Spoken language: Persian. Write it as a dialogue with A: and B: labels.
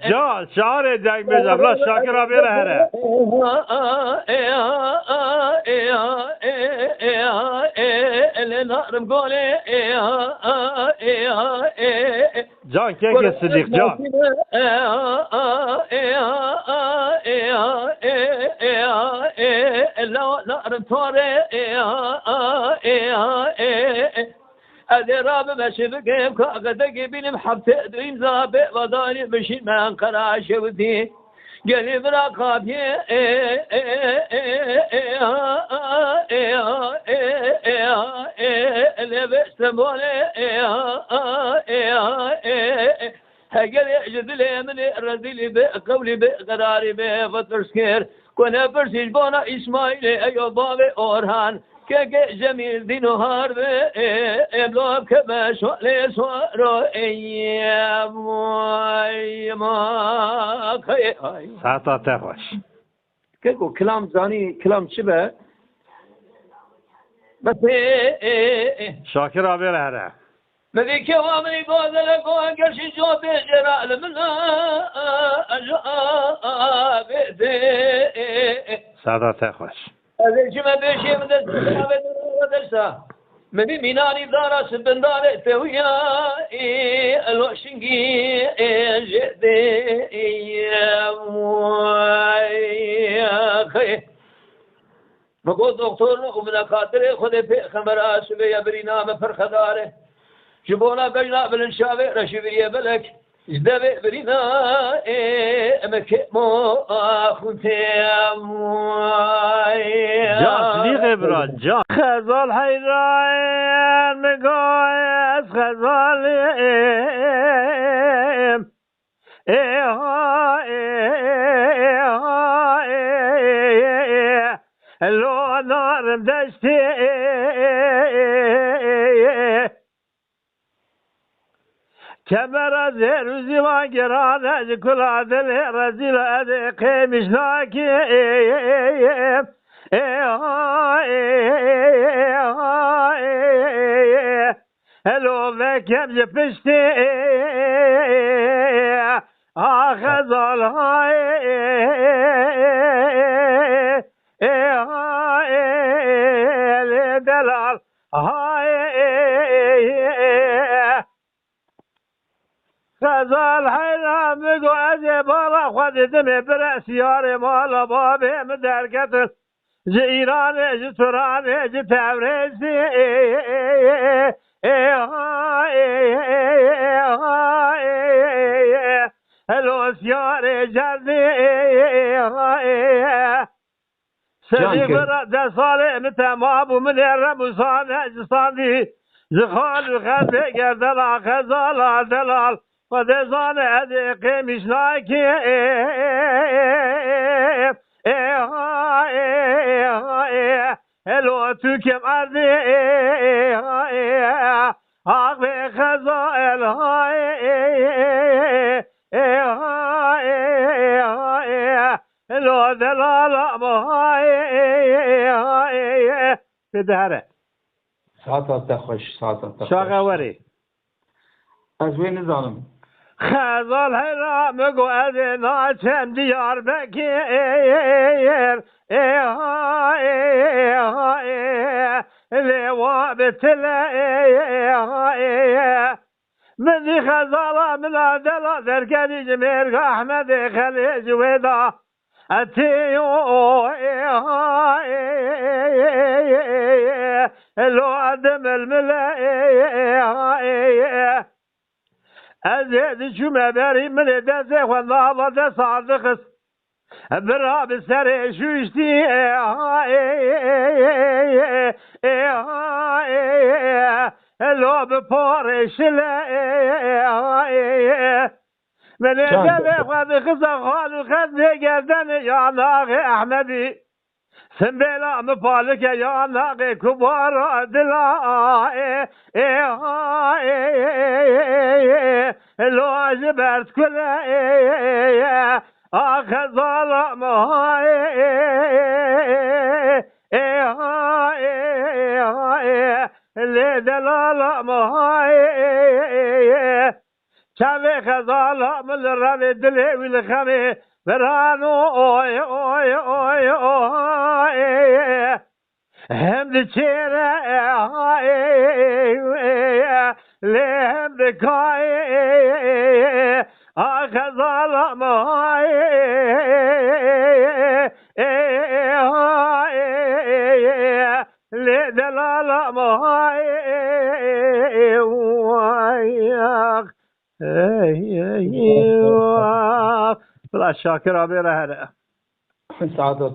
A: جان شعر دنگ بزن لا شاکر بره هره جان که صدیق جان
B: أدراب ماشي بقيم كأقدق بينم حبت دريم زابق وضاني بشي من قراش ودي قالي بلا قابي اللي بيستمولي هقل يجد لي من الرذيل بقولي بقراري بفترسكير كنا برسيج بونا إسماعيلي أيو بابي أورهان که جمیل دینو هر به ابلاب که بشوال سوارو ایم ما خیلی
A: ساعتا تخوش
B: که گو کلام زانی کلام چی به بس
A: شاکر بره هره
B: مدی که وامنی بازل کو انگرشی جو بجرال منا اجا بده
A: ساعتا تخوش
B: جمع بيشي من درسا مبي ميناني بدارا سبندار تويا الوشنجي جدي يا خي بقول دكتور ومن خاطر خذ في خمرة سبيا برينا مفر خداره جبونا بجنا بالنشابه رشبيه بلك ازدبه برينا مكمو اخوتي
A: جان صديق ابراهيم جان خزال حيران مقايس خزال لو نار دشتي كبر زير زمان جران كل عدل رزيل أدق مش ناكي هلو ذاكم جفشتي آخذ الهاي دلال هاي غزال حيران بقعد برا خد دمي برأسياري مال بابي مدار قتل جيراني جتراني جتابريسي هلو سياري جردي سليم برا صالح متى ما ابو من الرب صانع جصاندي زخال الخزي قردلا خزال دلال ودزان أدقي مش ناكي هلو تكم أرضي أغبي خزائل هلو دلال مهاي بدهره
B: ساعتا تخش ساعتا تخش
A: شاقوري
B: از وين نظام
A: خزال حرام قواد ناچم ديار بكير لوابت مني خزالة من عدلة ذركني جمير أحمد خليج ودا أتيو لو عدم الملا أزيد شو ما بري من دزه والله ده صادقس براب السري شو يشتي لو بفورش لا من دزه وخذ خال خذ جردن يا ناغي أحمدي سنبلا مفالك يا ناقي كبار دلا لو عجبت كل اخذ ظلم اللي دلال مهاي شافي خزالة من الرمي دلي والخمي برانو اوي اوي اوي اوي هم دشيرة لهم دكاي خزالة مهاي لدلالة مهاي وياك لا الشاكر أبي رهنه
C: سعادة